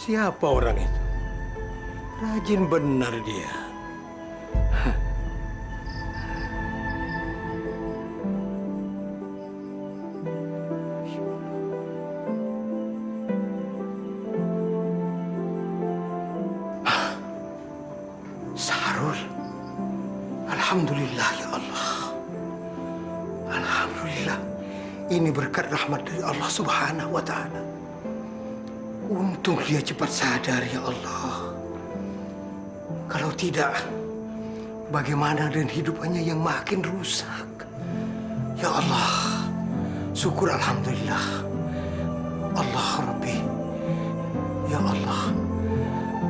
Siapa orang itu? Rajin benar dia. Sahrul. Alhamdulillah ya Allah. Alhamdulillah. Ini berkat rahmat dari Allah Subhanahu wa Ta'ala. Untung dia cepat sadar ya Allah. Kalau tidak, bagaimana dengan hidupannya yang makin rusak? Ya Allah, syukur alhamdulillah. Allah Rabbi. Ya Allah.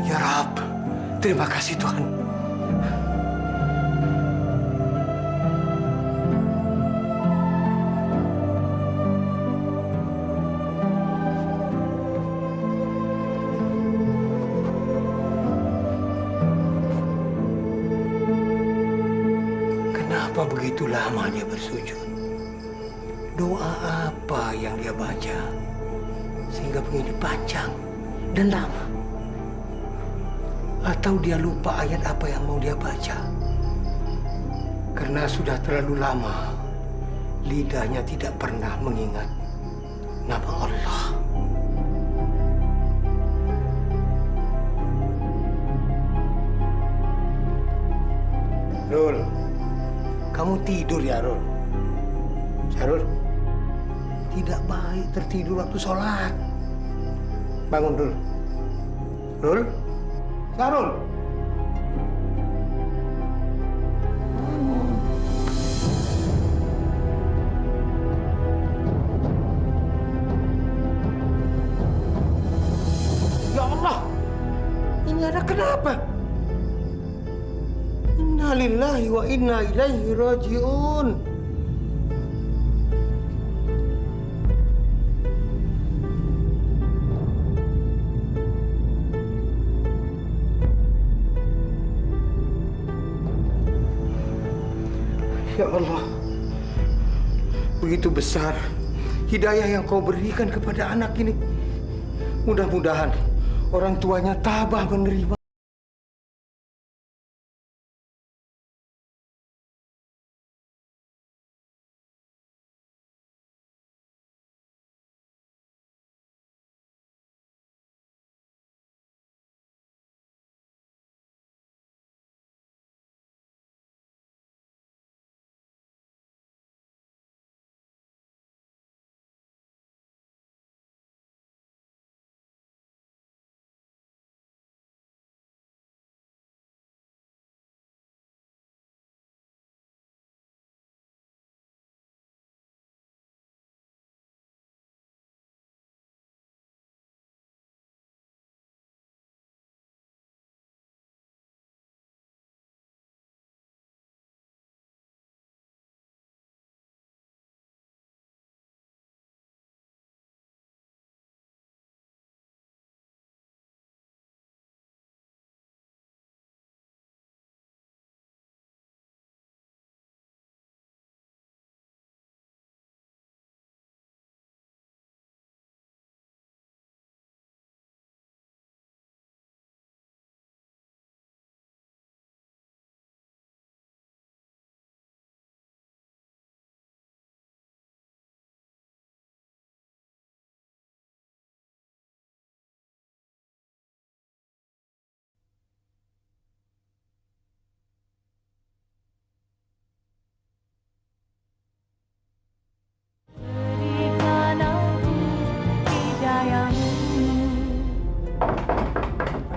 Ya Rabb. Terima kasih Tuhan. Kenapa begitu lama dia bersujud? Doa apa yang dia baca sehingga begini panjang dan lama? Atau dia lupa ayat apa yang mau dia baca? Karena sudah terlalu lama lidahnya tidak pernah mengingat nama Allah. Rul, kamu tidur ya, Rul? Syarul, tidak baik tertidur waktu sholat. Bangun, Rul. Rul, Syarul. Ya Allah, ini anak kenapa? Inna lillahi wa inna ilaihi raji'un. Ya Allah, begitu besar hidayah yang kau berikan kepada anak ini. Mudah-mudahan orang tuanya tabah menerima.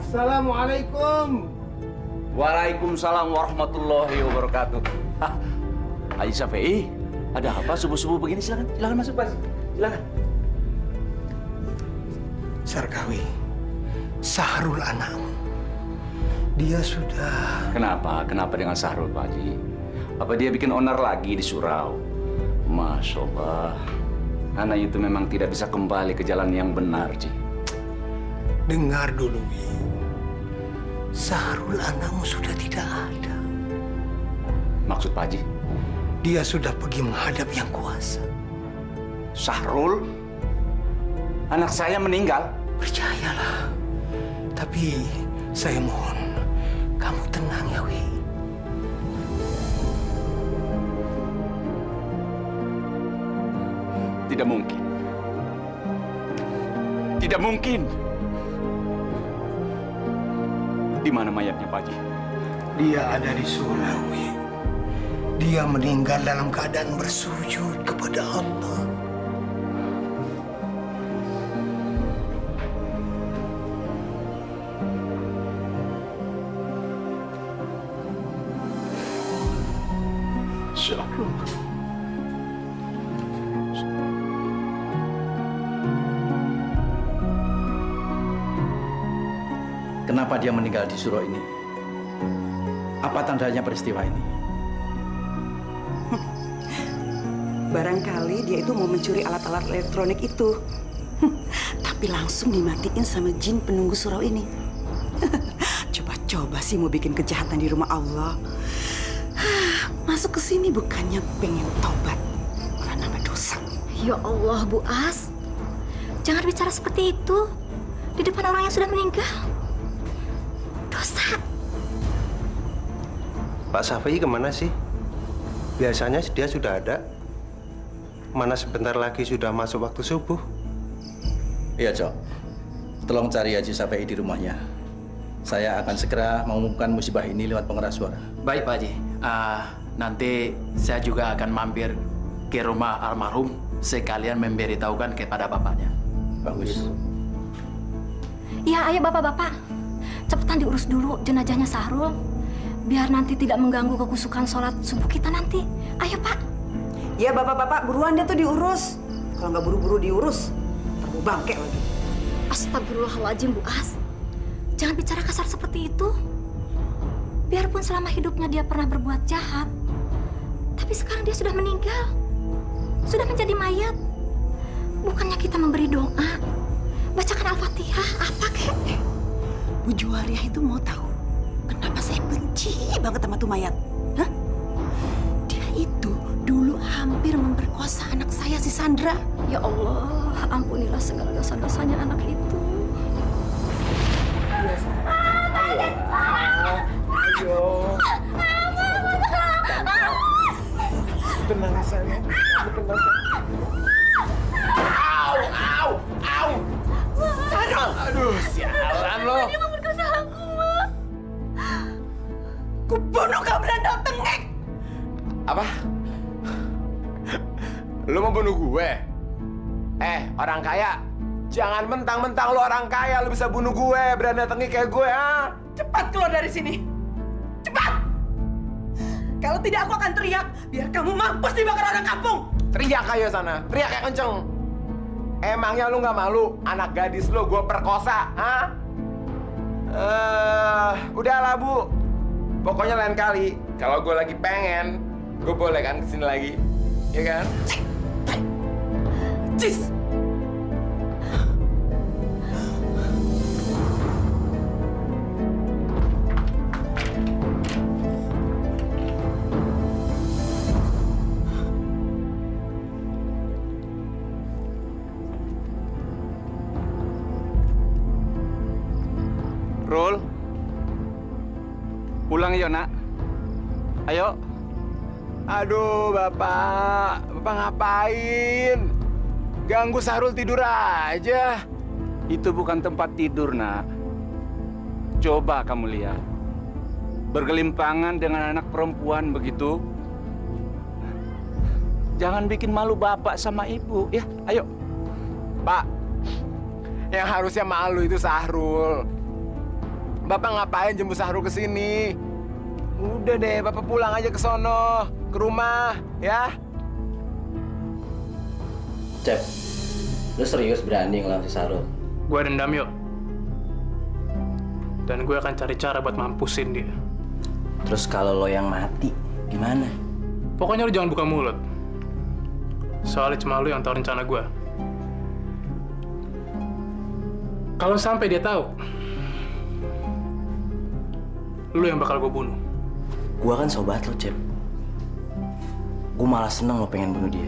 Assalamualaikum. Waalaikumsalam warahmatullahi wabarakatuh. Haji Syafii, ada apa subuh-subuh begini? Silakan masuk, Pak. Silakan. Sarkawi, Sahrul anakmu. Dia sudah... Kenapa? Kenapa dengan Sahrul, Pak Haji? Apa dia bikin onar lagi di surau? Masya Allah. Anak itu memang tidak bisa kembali ke jalan yang benar, Ji. Dengar dulu, Wi. Sahrul anakmu sudah tidak ada. Maksud Pak Haji? Dia sudah pergi menghadap yang kuasa. Sahrul? Anak saya meninggal? Percayalah. Tapi saya mohon kamu tenang ya, Wi. Tidak mungkin. Tidak mungkin. Di mana mayatnya, Pak Haji? Dia ada di surau, Wi. Dia meninggal dalam keadaan bersujud kepada Allah. Insya Allah. Kenapa dia meninggal di surau ini? Apa tandanya peristiwa ini? Barangkali dia itu mau mencuri alat-alat elektronik itu. Tapi langsung dimatiin sama jin penunggu surau ini. Coba-coba sih mau bikin kejahatan di rumah Allah. Masuk ke sini bukannya pengen tobat, malah nambah dosa. Ya Allah, Bu As. Jangan bicara seperti itu di depan orang yang sudah meninggal. Dosa. Pak Safi kemana sih? Biasanya dia sudah ada. Mana sebentar lagi sudah masuk waktu subuh. Iya, Cok. Tolong cari Haji Safei di rumahnya. Saya akan segera mengumumkan musibah ini lewat pengeras suara. Baik, Pak Haji. Nanti saya juga akan mampir ke rumah almarhum sekalian memberitahukan kepada bapaknya. Bagus. Ya, ayo bapak-bapak. Cepetan diurus dulu jenazahnya Sahrul. Biar nanti tidak mengganggu kekusukan sholat subuh kita nanti. Ayo, Pak. Ya bapak-bapak, buruan dia tuh diurus. Kalau nggak buru-buru diurus, ntar mau bangke lagi. Astagfirullahaladzim, Bu As. Jangan bicara kasar seperti itu. Biarpun selama hidupnya dia pernah berbuat jahat, tapi sekarang dia sudah meninggal. Sudah menjadi mayat. Bukannya kita memberi doa, bacakan Al-Fatihah, apa kek? Bu Juwariah itu mau tahu kenapa saya benci banget sama tuh mayat? Hah? Dia itu dulu hampir memperkosa anak saya si Sandra. Ya Allah, ampunilah segala dosa-dosanya anak itu. Tenang sayang. Tenang. Aduh, sialan lo. Dia memperkosa aku, Ma. Kubunuh kau berandal tengek. Apa? Lu mau bunuh gue? Orang kaya. Jangan mentang-mentang lu orang kaya, lu bisa bunuh gue, berani datengin kayak gue, ha? Cepat keluar dari sini. Cepat. Kalau tidak aku akan teriak biar kamu mampus dibakar orang kampung. Teriak kayak sana, teriak kayak kenceng. Emangnya lu nggak malu anak gadis lu gue perkosa, ha? Udahlah, Bu. Pokoknya lain kali, kalau gue lagi pengen, gue boleh kan kesini lagi, ya kan? Cis. Rul, pulang yuk, Nak. Ayo. Aduh, Bapak. Bapak ngapain? Ganggu Sahrul tidur aja. Itu bukan tempat tidur, Nak. Coba kamu lihat. Bergelimpangan dengan anak perempuan begitu. Jangan bikin malu bapak sama ibu, ya. Ayo. Pak, yang harusnya malu itu Sahrul. Bapak ngapain jemput Sahrul ke sini? Udah deh, Bapak pulang aja ke sono, ke rumah, ya. Cep, lu serius berani ngelawan si Sahrul? Gue dendam yuk. Dan gue akan cari cara buat mampusin dia. Terus kalau lo yang mati, gimana? Pokoknya lu jangan buka mulut. Soalnya cuma lu yang tahu rencana gue. Kalau sampai dia tahu, lu yang bakal gue bunuh. Gua kan sobat lo, Cep. Gue malah seneng lo pengen bunuh dia.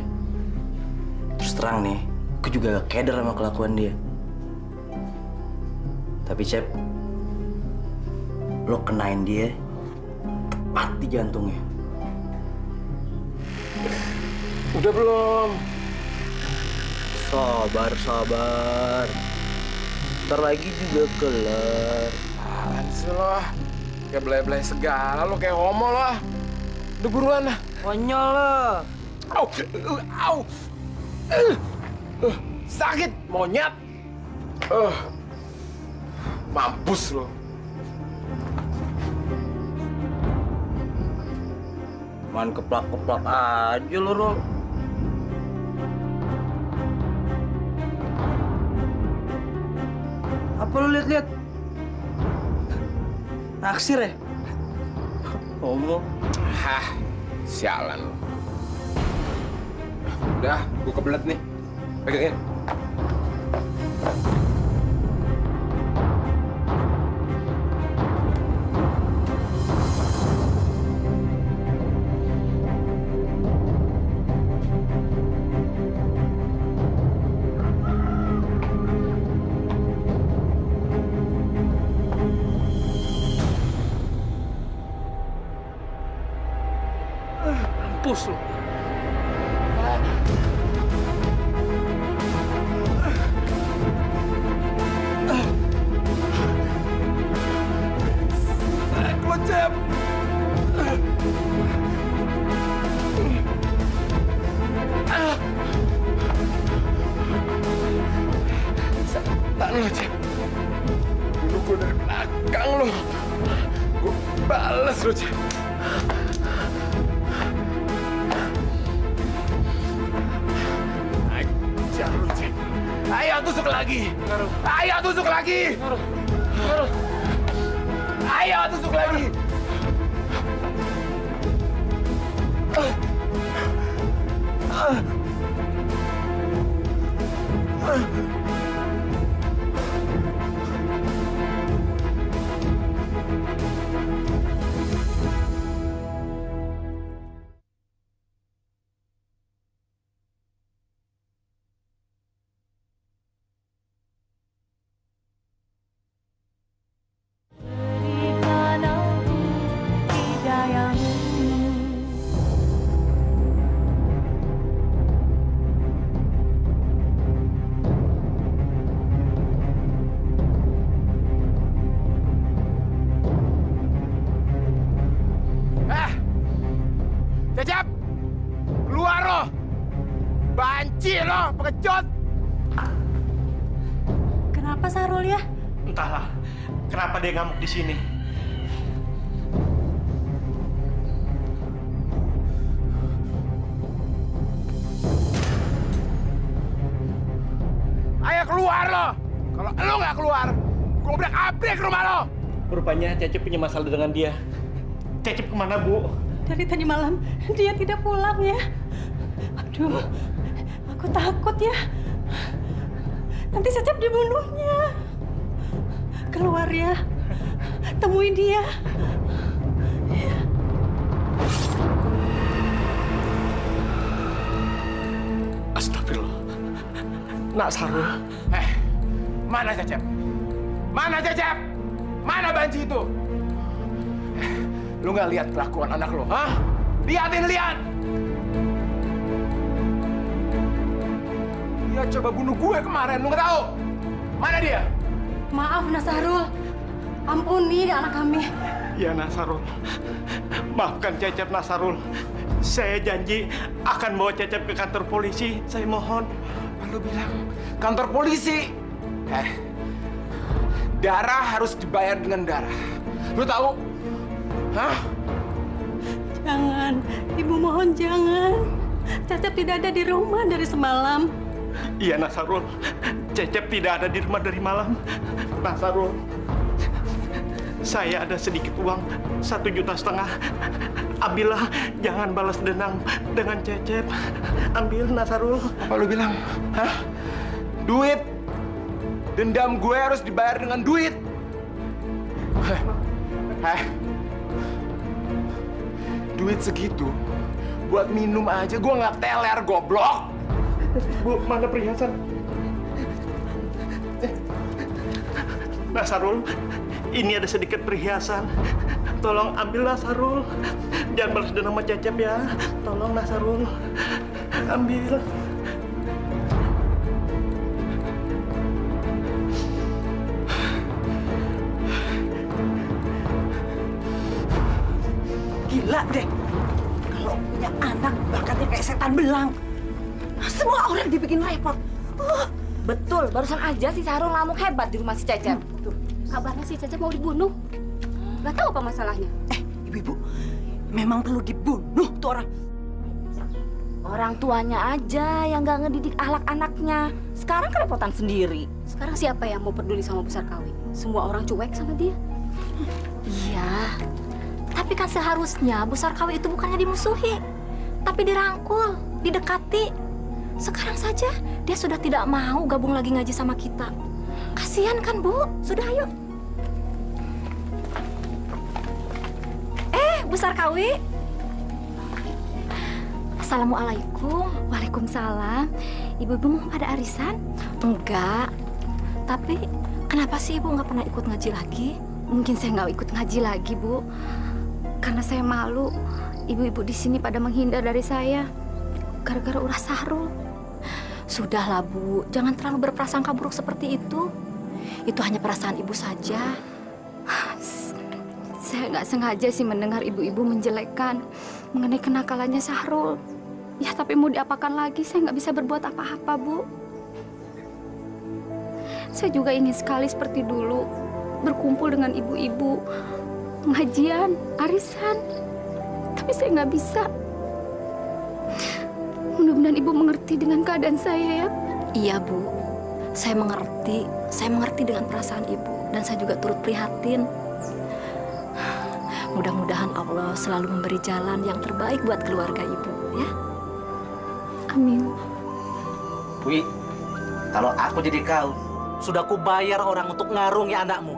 Terus terang nih, gue juga gak keder sama kelakuan dia. Tapi Cep, lo kenain dia tepat di jantungnya. Udah belum? Sabar. Ntar lagi juga kelar. Apaan sih lo? Kayak belai-belai segala lo, kayak homo lo. Udah buruan lah. Konyol lo. Au! Au! Sakit, monyet. Mampus lo. Main keplak-keplak aja lo, Rol. Apa lo liat-liat? Naksir ya? Homo. Hah, sialan lo. Udah, gue kebelet nih. Pegangin. Mampus lo. Kocep! Setan lo, Cep. Bunuh gue dari belakang lo. Gue balas lo, Cep. Ajar lo, Cep. Ayo tusuk lagi. Ayo tusuk lagi. Ayo tusuk lagi. Cecep! Keluar lo! Banci lo, pengecut! Kenapa Sarul ya? Entahlah, kenapa dia ngamuk di sini. Ayo keluar lo! Kalau lo nggak keluar, gue obrak-abrik rumah lo! Rupanya Cecep punya masalah dengan dia. Cecep kemana, Bu? Dari tadi malam dia tidak pulang ya. Aduh, aku takut ya. Nanti Cecep dibunuhnya. Keluar ya, temuin dia. Ya. Astagfirullah. Nak Sarul. Mana Cecep? Mana Cecep? Mana Banci itu? Lu nggak lihat kelakuan anak lu, hah? Liatin, lihat! Dia coba bunuh gue kemarin, lu nggak tahu? Mana dia? Maaf Nasarul, ampuni anak kami. Ya Nasarul. Maafkan Cecep, Nasarul. Saya janji akan bawa Cecep ke kantor polisi. Saya mohon. Apa lu bilang? Kantor polisi? Darah harus dibayar dengan darah. Lu tahu? Hah? Jangan, Ibu mohon jangan. Cecep tidak ada di rumah dari semalam. Iya Nasarul. Cecep tidak ada di rumah dari malam. Nasarul. Saya ada sedikit uang, 1,5 juta. Ambillah, jangan balas dendam dengan Cecep. Ambil Nasarul. Apa lu bilang? Hah? Duit? Dendam gue harus dibayar dengan duit. Duit segitu buat minum aja gue nggak teler, goblok. Bu, mana perhiasan? Nasarul, ini ada sedikit perhiasan. Tolong ambillah Sarul. Jangan balas dendam sama Cecep ya. Tolong Nasarul. Ambil. Gila deh. Kalau punya anak bakatnya kayak setan belang. Semua orang dibikin repot. Betul, barusan aja si Sarul ngamuk hebat di rumah si Cecep. Kabarnya si Cecep mau dibunuh. Gak tahu apa masalahnya. Ibu-ibu, memang perlu dibunuh tuh orang. Orang tuanya aja yang gak ngedidik ahlak anaknya. Sekarang kerepotan sendiri. Sekarang siapa yang mau peduli sama Besar Kawi? Semua orang cuek sama dia. Iya, tapi kan seharusnya Besar Kawi itu bukannya dimusuhi, tapi dirangkul, didekati. Sekarang saja dia sudah tidak mau gabung lagi ngaji sama kita. Kasihan kan, Bu? Sudah, ayo. Besar Kawi. Assalamualaikum. Waalaikumsalam. Ibu-ibu mau pada arisan? Enggak. Tapi kenapa sih Ibu nggak pernah ikut ngaji lagi? Mungkin saya nggak ikut ngaji lagi, Bu. Karena saya malu. Ibu-ibu di sini pada menghindar dari saya. Gara-gara ulah Sahrul. Sudahlah, Bu. Jangan terlalu berprasangka buruk seperti itu. Itu hanya perasaan Ibu saja. Saya nggak sengaja sih mendengar ibu-ibu menjelekkan mengenai kenakalannya Sahrul. Ya, tapi mau diapakan lagi? Saya nggak bisa berbuat apa-apa, Bu. Saya juga ingin sekali seperti dulu, berkumpul dengan ibu-ibu, pengajian, arisan. Tapi saya nggak bisa. Mudah-mudahan Ibu mengerti dengan keadaan saya ya. Iya, Bu. Saya mengerti. Saya mengerti dengan perasaan Ibu. Dan saya juga turut prihatin. Mudah-mudahan Allah selalu memberi jalan yang terbaik buat keluarga Ibu, ya. Amin. Wi, kalau aku jadi kau, sudah kubayar orang untuk ngarungi anakmu.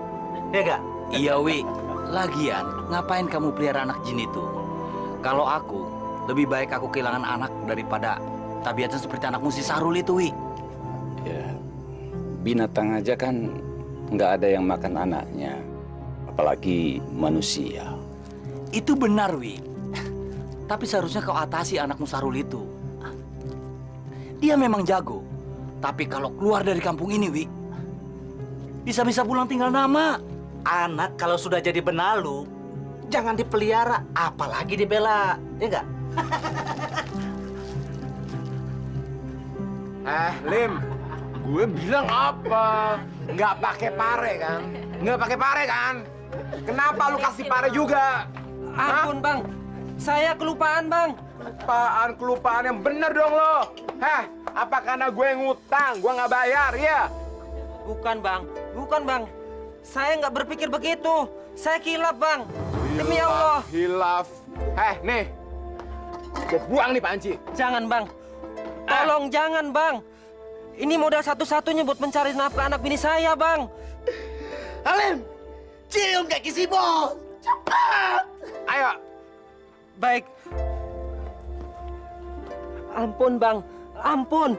Ya enggak? Iya, Wi. Lagian, ngapain kamu pelihara anak jin itu? Kalau aku, lebih baik aku kehilangan anak daripada tabiatnya seperti anakmu si Sarul itu, Wi. Ya, binatang aja kan nggak ada yang makan anaknya. Apalagi manusia. Itu benar, Wi. Tapi seharusnya kau atasi anakmu Sarul itu. Dia memang jago. Tapi kalau keluar dari kampung ini, Wi, bisa-bisa pulang tinggal nama. Anak kalau sudah jadi benalu, jangan dipelihara, apalagi dibela. Ya enggak? Lim, gue bilang apa? Nggak pakai pare kan? Nggak pakai pare kan? Kenapa lu kasih pare juga? Ampun, Bang. Saya kelupaan, Bang. Kelupaan yang bener dong lo. Apa karena gue ngutang, gue nggak bayar, ya? Bukan, Bang. Bukan, Bang. Saya nggak berpikir begitu. Saya kilap, Bang. Demi Allah. Hilaf. Nih. Gue buang nih panci. Jangan, Bang. Tolong jangan, Bang. Ini modal satu-satunya buat mencari nafkah anak bini saya, Bang. Halim, cium kaki si bos. Cepat. Ayo. Baik. Ampun, Bang. Ampun.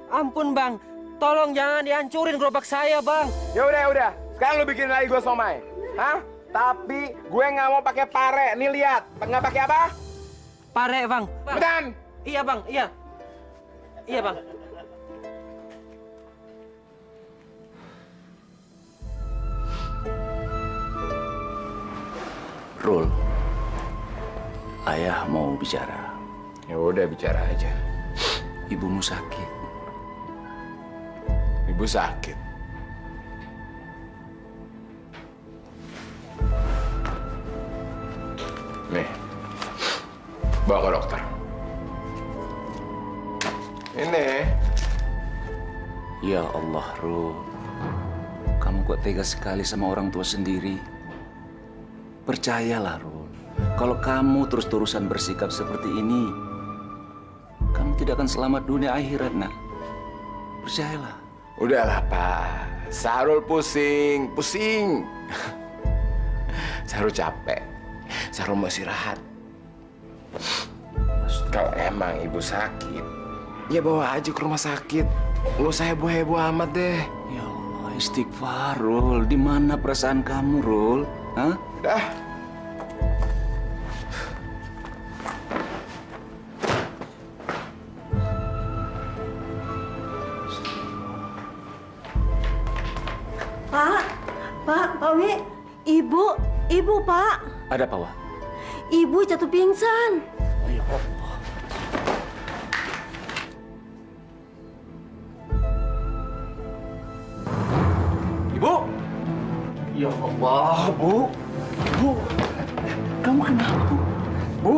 Ampun, Bang. Tolong jangan dihancurin gerobak saya, Bang. Ya udah. Sekarang lu bikin lagi gue somai. Tapi gue nggak mau pakai pare. Nih lihat, nggak pakai apa? Pare, Bang. Betan. Iya, Bang. Iya. Iya, Bang. Rul, ayah mau bicara. Ya udah, bicara aja. Ibumu sakit. Ibu sakit. Nih, bawa ke dokter. Ini. Ya Allah, Rul. Kamu kok tega sekali sama orang tua sendiri? Percayalah, Rul. Kalau kamu terus-terusan bersikap seperti ini, kamu tidak akan selamat dunia akhirat, nak. Percayalah. Udahlah, Pak. Sarul pusing. Sarul capek. Sarul mau istirahat. Kalau emang ibu sakit, ya bawa aja ke rumah sakit. Nggak usah heboh-heboh amat deh. Ya Allah, Istighfar, Rul. Di mana perasaan kamu, Rul? Hah? Dah. Pak Wi, Ibu, Pak. Ada apa, Wak? Ibu jatuh pingsan. Ya Allah. Ibu! Ya Allah, Bu. Bu, kamu kenapa, Bu? Bu?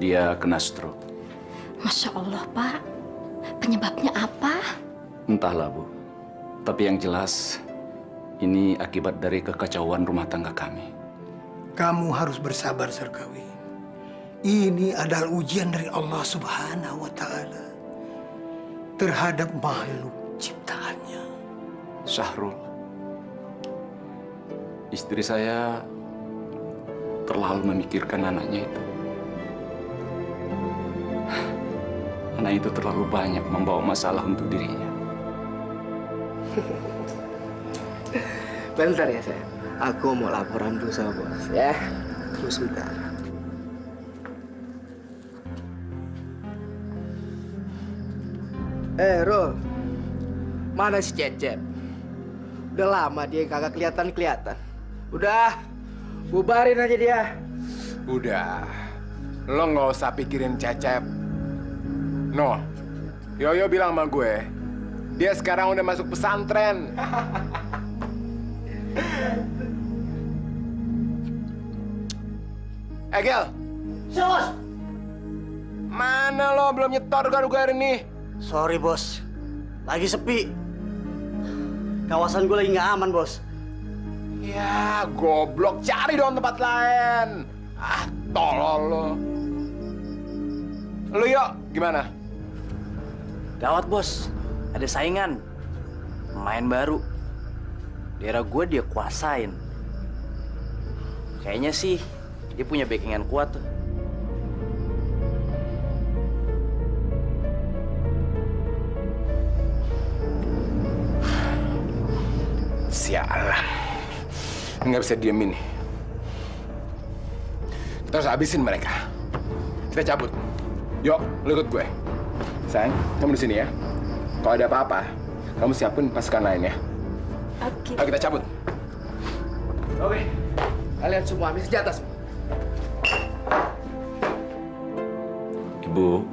Dia kena stroke. Masya Allah, Pak. Penyebabnya apa? Entahlah, Bu. Tapi yang jelas, ini akibat dari kekacauan rumah tangga kami. Kamu harus bersabar, Sarkawi. Ini adalah ujian dari Allah Subhanahu wa Ta'ala terhadap makhluk ciptaannya. Syahrul, istri saya terlalu memikirkan anaknya itu. Anak itu terlalu banyak membawa masalah untuk dirinya. Bentar ya, sayang. Aku mau laporan dulu sama bos, ya. Tunggu sebentar. Rul. Mana si Cecep? Udah lama dia kagak kelihatan. Udah, bubarin aja dia. Udah, lo nggak usah pikirin Cecep. No, Yoyo bilang sama gue, dia sekarang udah masuk pesantren. Gel. Sos! Mana lo belum nyetor garuk-garuk ini? Sorry, Bos. Lagi sepi. Kawasan gue lagi nggak aman, Bos. Ya, goblok. Cari dong tempat lain. Ah, tolol lo. Lo, Yo, gimana? Gawat, Bos. Ada saingan. Pemain baru. Daerah gue dia kuasain. Kayaknya sih dia punya backingan kuat tuh. Sialan. Nggak bisa diemin nih. Kita harus habisin mereka. Kita cabut. Yuk, lo ikut gue. Sayang, kamu di sini ya. Kalau ada apa-apa, kamu siapin pasukan lain ya. Oke. Ayo kita cabut. Oke. Kalian semua ambil senjata semua. Ibu,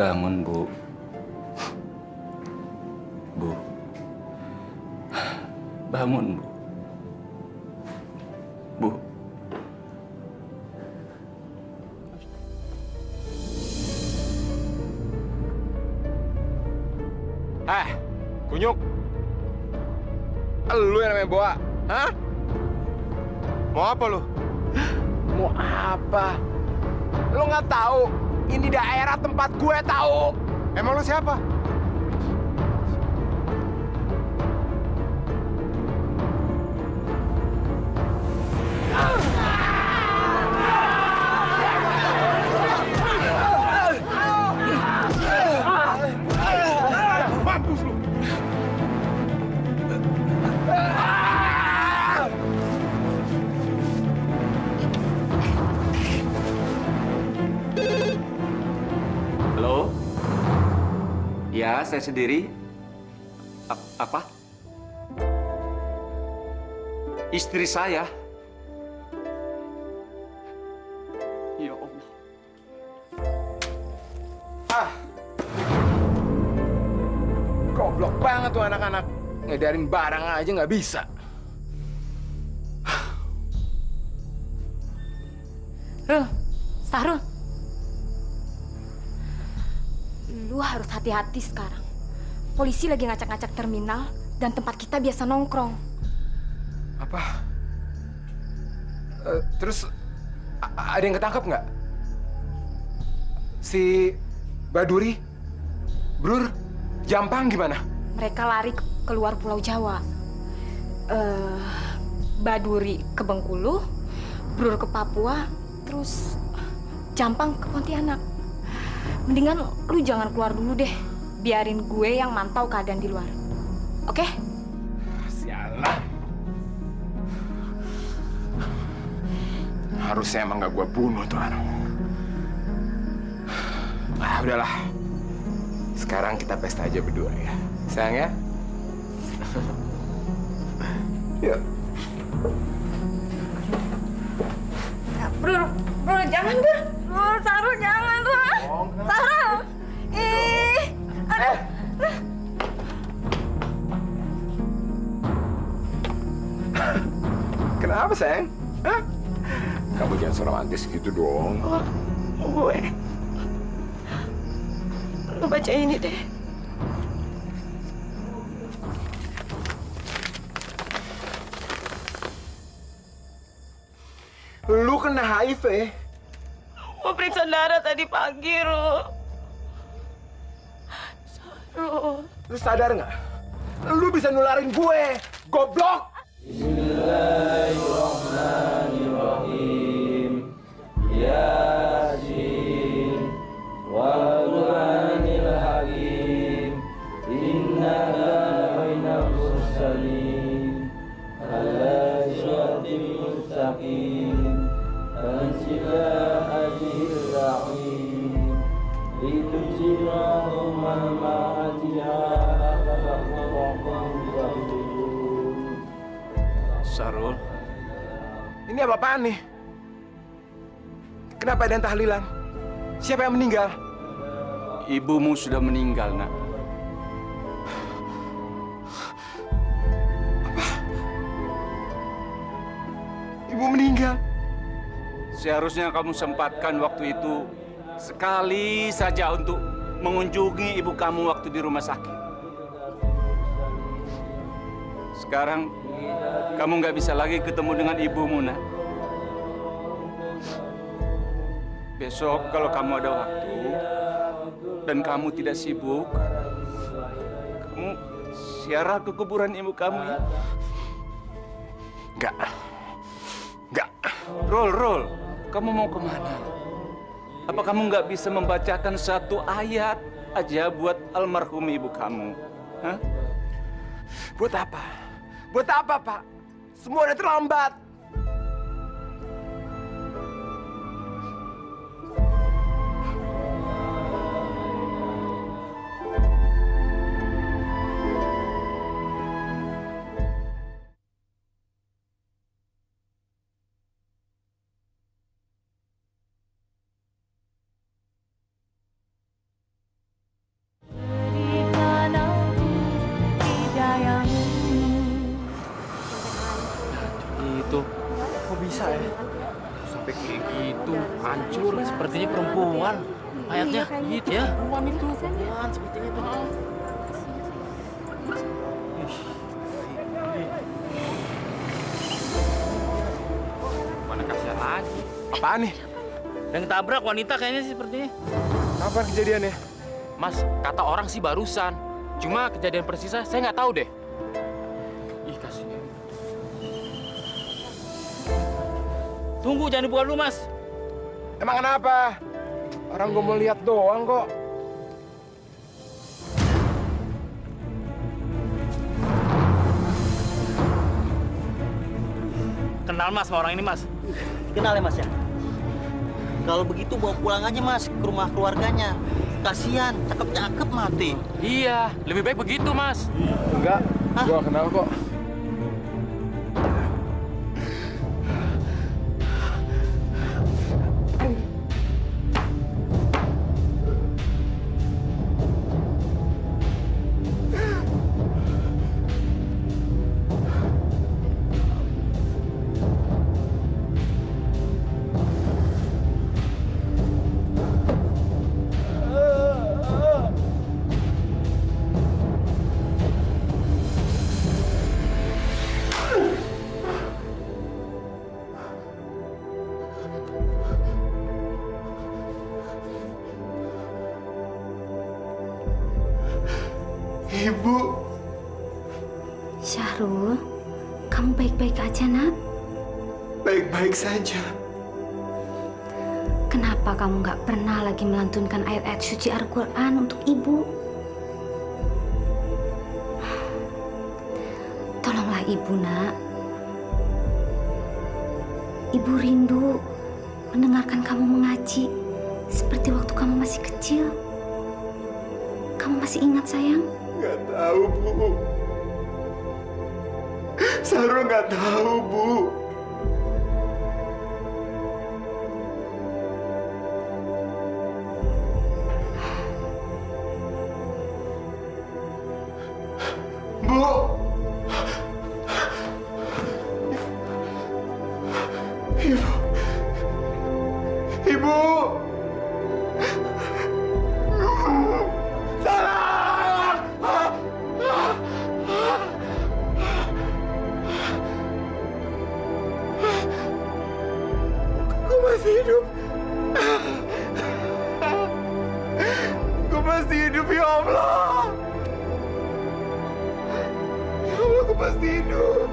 bangun, Bu. Bu, bangun, Bu. Bu. Kunyuk. Lu yang namanya Boa, hah? Mau apa lu? Mau apa? Lu nggak tahu? Ini daerah tempat gue tahu. Emang lu siapa? Mampus lu! Halo? Ya, saya sendiri. Apa? Istri saya. Ya Allah. Goblok banget tuh anak-anak. Ngedarin barang aja nggak bisa. Sahrul. Lu harus hati-hati sekarang. Polisi lagi ngacak-ngacak terminal, dan tempat kita biasa nongkrong. Apa? Terus ada yang ketangkep nggak? Si Baduri, Brur, Jampang gimana? Mereka lari keluar Pulau Jawa. Baduri ke Bengkulu, Brur ke Papua, terus Jampang ke Pontianak. Mendingan lu jangan keluar dulu deh. Biarin gue yang mantau keadaan di luar. Oke? Sialan. Harusnya emang gak gue bunuh tuh anak. Ah, udahlah. Sekarang kita pesta aja berdua ya. Sayang ya? Yuk. Brur, jangan, Brur. Brur, Sarul, jangan, Brur. Sarul. Aduh. Kenapa, sayang? Hah? Kamu jangan seromantis gitu dong. Gue. Lu baca ini deh. Lu kena HIV. Mau periksa darah tadi pagi, Ru. Lu sadar nggak? Lu bisa nularin gue, goblok! Bismillahirrahmanirrahim. Yasin wal Qur'anil Hakim. Innaka laminal mursalin ala siratin mustaqim. Tanzila ajil rahim. Litunzila ummal ma'atiha Sarul. Ini apa-apaan nih? Kenapa ada yang tahlilan? Siapa yang meninggal? Ibumu sudah meninggal, nak. Apa? Ibu meninggal? Seharusnya kamu sempatkan waktu itu sekali saja untuk mengunjungi ibu kamu waktu di rumah sakit. Sekarang kamu nggak bisa lagi ketemu dengan ibumu, nak. Besok kalau kamu ada waktu dan kamu tidak sibuk, kamu ziarah ke kuburan ibu kamu ya. Enggak. Rol, kamu mau kemana? Apa kamu nggak bisa membacakan satu ayat aja buat almarhum ibu kamu? Hah? Buat apa? Buat apa, Pak? Semua udah terlambat. Itu kok bisa ya? Sampai kayak gitu, hancur. Sepertinya perempuan. Mayatnya gitu ya. Perempuan itu. Perempuan sepertinya itu. Mana kasihan lagi? Apaan nih? Yang tabrak wanita kayaknya sih sepertinya. Kapan kejadiannya? Mas, kata orang sih barusan. Cuma kejadian persisnya saya nggak tahu deh. Ih, kasihan. Tunggu, jangan dibuka dulu, Mas. Emang kenapa? Orang gue mau lihat doang kok. Kenal, Mas, sama orang ini, Mas? Kenal ya, Mas ya? Kalau begitu bawa pulang aja, Mas, ke rumah keluarganya. Kasihan, cakep-cakep mati. Iya, lebih baik begitu, Mas. Enggak, gue kenal kok. Ibu. Syahrul, kamu baik-baik aja, nak? Baik-baik saja. Kenapa kamu nggak pernah lagi melantunkan ayat-ayat suci Al-Quran untuk ibu? Tolonglah ibu, nak. Ibu rindu mendengarkan kamu mengaji seperti waktu kamu masih kecil. Kamu masih ingat, sayang? Nggak tahu, Bu. Sahrul nggak tahu, Bu. Bu. Ibu. Ibu. Salah. Gue masih hidup. Gue masih hidup, ya Allah. Ya Allah, gue pasti hidup.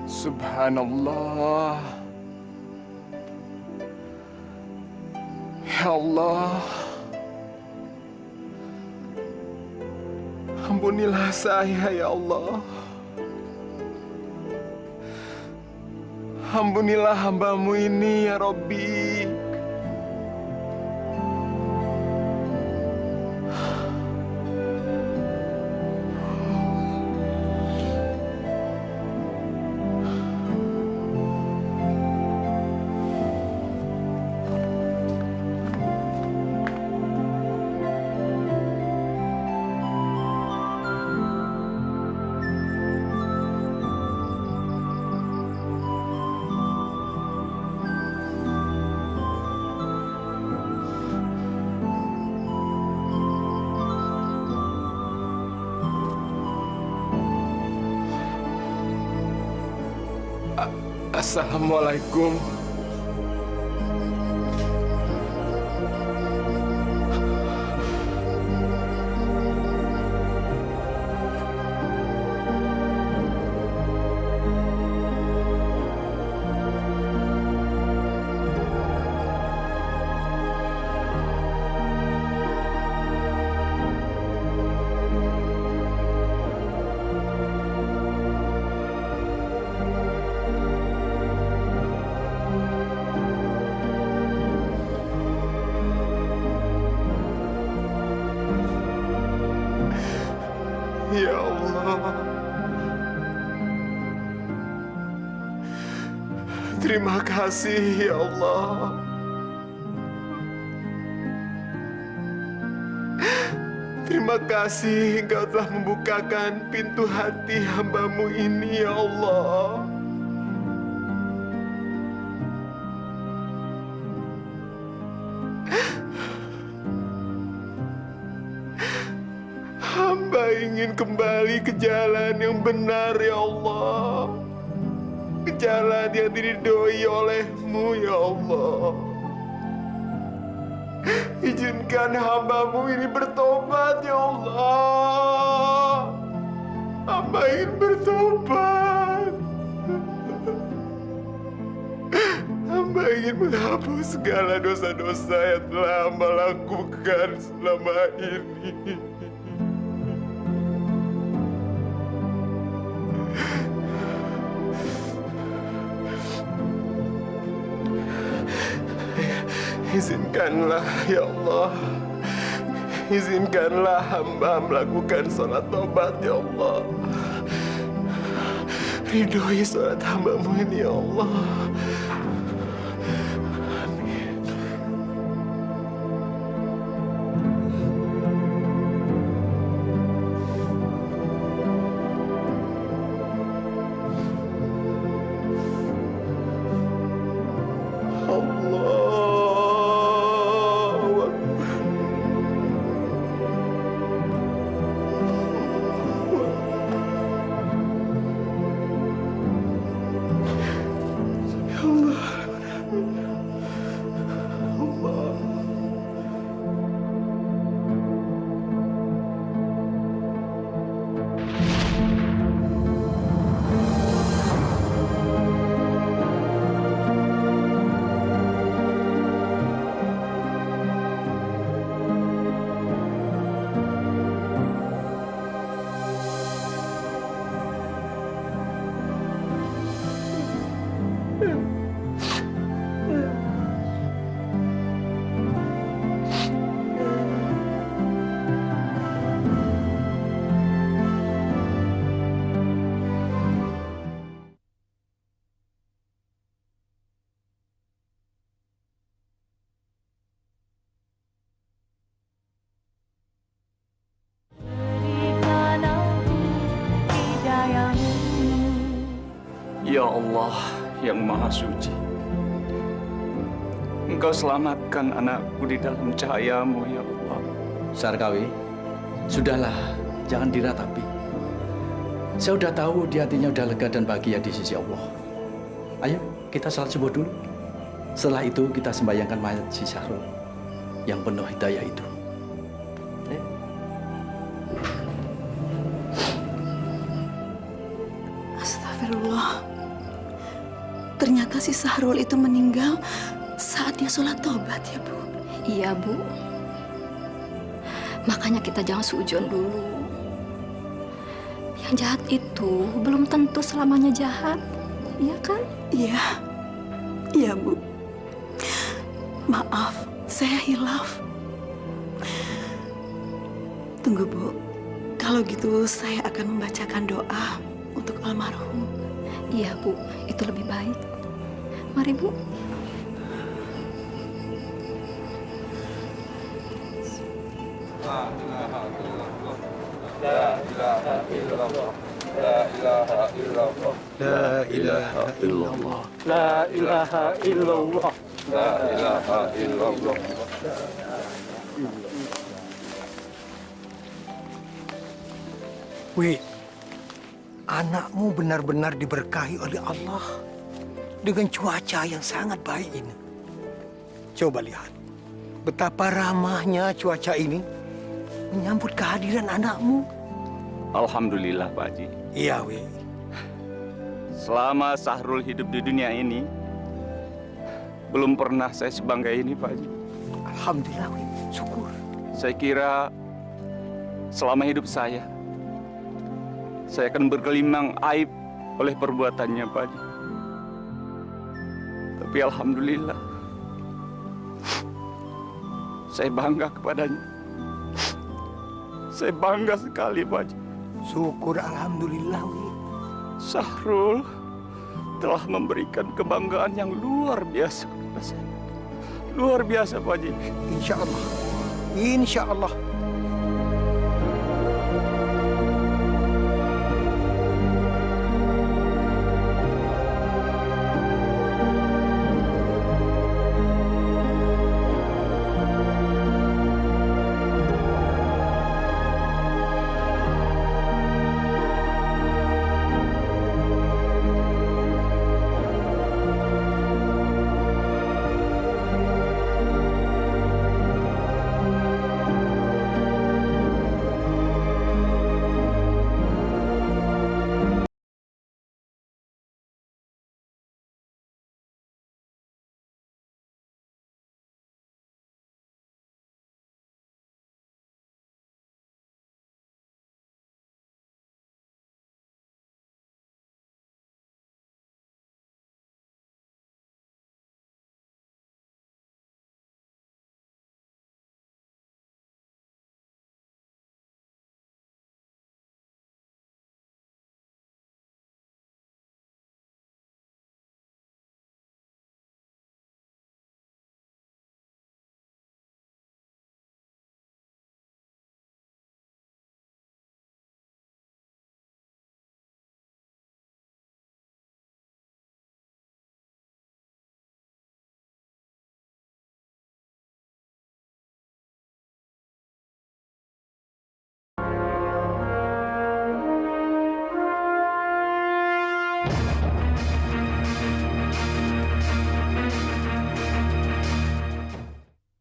Subhanallah. Ya Allah. Ampunilah saya, ya Allah. Ampunilah hamba-Mu ini, ya Rabbi. Assalamualaikum. Ya Allah. Terima kasih, ya Allah. Terima kasih Engkau telah membukakan pintu hati hamba-Mu ini, ya Allah. Hamba ingin kembali ke jalan yang benar, ya Allah. Ke jalan yang diridhoi oleh-Mu, ya Allah. Izinkan hamba-Mu ini bertobat, ya Allah. Hamba ingin bertobat. Hamba ingin menghapus segala dosa-dosa yang telah hamba lakukan selama ini. Izinkanlah, ya Allah. Izinkanlah hamba melakukan sholat taubat, ya Allah. Ridhoi salat hamba-Mu ini ya Allah. Ya Allah yang Maha Suci, Engkau selamatkan anakku di dalam cahaya-Mu, ya Allah. Sarkawi, sudahlah, jangan diratapi. Saya udah tahu di hatinya udah lega dan bahagia di sisi Allah. Ayo, kita salat subuh dulu. Setelah itu kita sembahyangkan mayat si Syahrul yang penuh hidayah itu. Astagfirullah. Ternyata si Syahrul itu meninggal saat dia sholat tobat ya, Bu. Iya, Bu. Makanya kita jangan suudzon dulu. Yang jahat itu belum tentu selamanya jahat. Iya kan? Iya. Iya, Bu. Maaf, saya hilaf. Tunggu, Bu. Kalau gitu saya akan membacakan doa untuk almarhum. Iya, Bu. Itu lebih baik. Mari, Bu. La ilaha illallah. La ilaha illallah. La ilaha illallah. La ilaha illallah. La ilaha illallah. La ilaha illallah. Wi, anakmu benar-benar diberkahi oleh Allah dengan cuaca yang sangat baik ini. Coba lihat, betapa ramahnya cuaca ini menyambut kehadiran anakmu. Alhamdulillah, Pak Haji. Iya, Wi. Selama Syahrul hidup di dunia ini, belum pernah saya sebangga ini, Pak Haji. Alhamdulillah, Wi. Syukur. Saya kira selama hidup saya akan bergelimang aib oleh perbuatannya, Pak Haji. Tapi alhamdulillah, saya bangga kepadanya. Saya bangga sekali, Pak Haji. Syukur alhamdulillah, Wi. Syahrul telah memberikan kebanggaan yang luar biasa kepada saya. Luar biasa, Pak Haji. Insya Allah. Insya Allah.